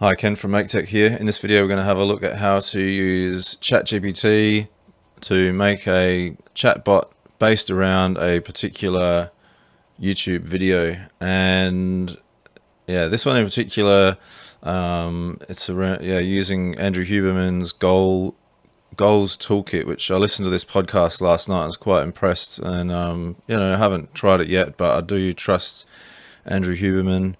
Hi, Ken from Make Tech here. In this video, we're going to have a look at how to use ChatGPT to make a chatbot based around a particular YouTube video. And yeah, this one in particular, it's around using Andrew Huberman's goals toolkit, which I listened to this podcast last night. I was quite impressed, and I haven't tried it yet, but I do trust Andrew Huberman.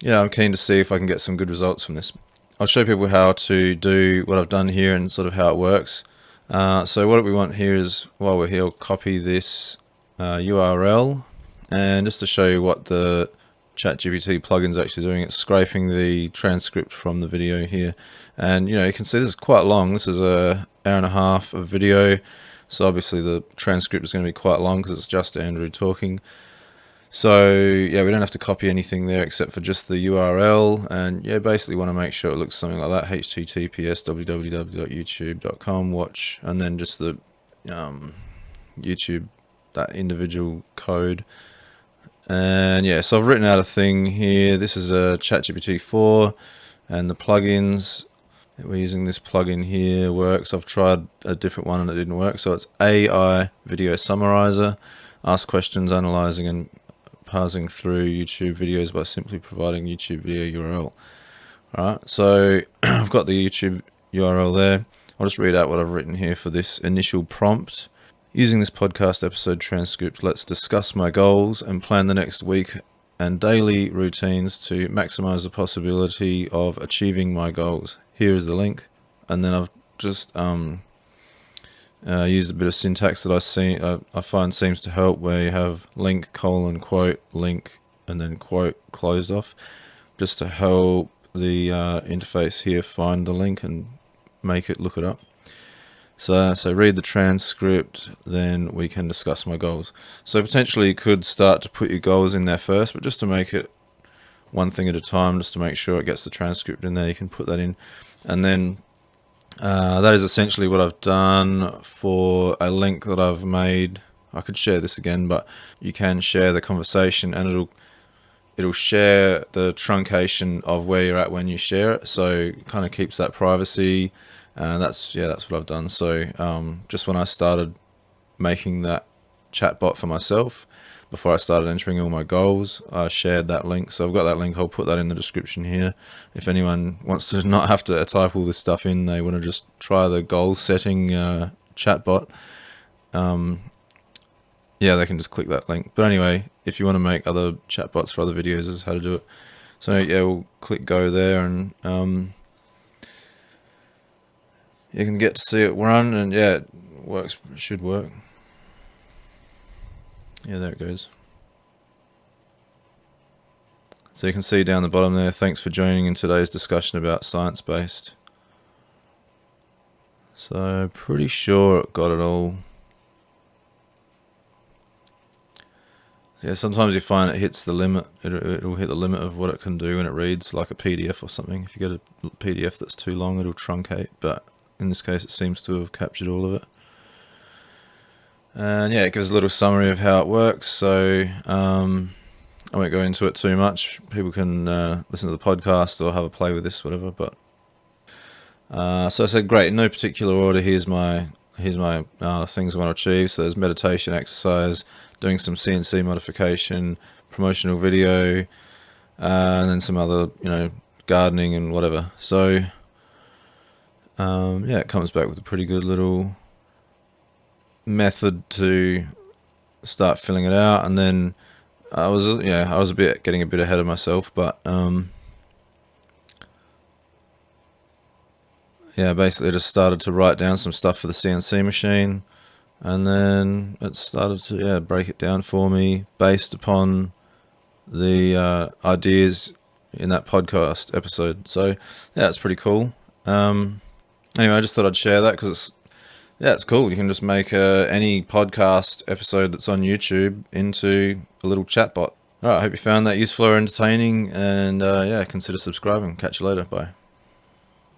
Yeah, I'm keen to see if I can get some good results from this. I'll show people how to do what I've done here and sort of how it works. So what we want here is, while we're here, we'll copy this URL, and just to show you what the ChatGPT plugin is actually doing, it's scraping the transcript from the video here. And you can see this is quite long. This is an hour and a half of video, so obviously the transcript is going to be quite long because it's just Andrew talking. So yeah, we don't have to copy anything there except for just the URL, and basically want to make sure it looks something like that: https://www.youtube.com watch, and then just the YouTube, that individual code. And yeah, so I've written out a thing here. This is a ChatGPT 4, and the plugins we're using, this plugin here works. I've tried a different one and it didn't work. So it's AI Video Summarizer, ask questions, analyzing and parsing through YouTube videos by simply providing YouTube video URL. Alright, so I've got the YouTube URL there. I'll just read out what I've written here for this initial prompt. Using this podcast episode transcript, let's discuss my goals and plan the next week and daily routines to maximize the possibility of achieving my goals. Here is the link. And then I've just used a bit of syntax that I find seems to help, where you have link, colon, quote, link, and then quote closed off, just to help the interface here find the link and make it look it up. So read the transcript, then we can discuss my goals. So potentially you could start to put your goals in there first, but just to make it one thing at a time, just to make sure it gets the transcript in there, you can put that in. And then that is essentially what I've done for a link that I've made. I could share this again, but you can share the conversation, and it'll share the truncation of where you're at when you share it, so it kind of keeps that privacy. And that's what I've done. So just when I started making that chatbot for myself, before I started entering all my goals, I shared that link. So I've got that link. I'll put that in the description here. If anyone wants to not have to type all this stuff in, they want to just try the goal setting chatbot, they can just click that link. But anyway, if you want to make other chatbots for other videos, this is how to do it. So yeah, we'll click go there, and you can get to see it run, and yeah, it works. It should work. Yeah, there it goes. So you can see down the bottom there, thanks for joining in today's discussion about science-based. So pretty sure it got it all. Yeah, sometimes you find it hits the limit. It'll hit the limit of what it can do when it reads like a PDF or something. If you get a PDF that's too long, it'll truncate, but in this case it seems to have captured all of it. And yeah, it gives a little summary of how it works. So I won't go into it too much. People can listen to the podcast or have a play with this, whatever. But so I said, great, in no particular order, here's my things I want to achieve. So there's meditation, exercise, doing some CNC modification, promotional video, and then some other, gardening and whatever. So it comes back with a pretty good little method to start filling it out. And then I was getting a bit ahead of myself, but basically just started to write down some stuff for the CNC machine, and then it started to break it down for me based upon the ideas in that podcast episode. So yeah, it's pretty cool. Anyway, I just thought I'd share that because it's cool. You can just make any podcast episode that's on YouTube into a little chatbot. All right, I hope you found that useful or entertaining, and consider subscribing. Catch you later. Bye.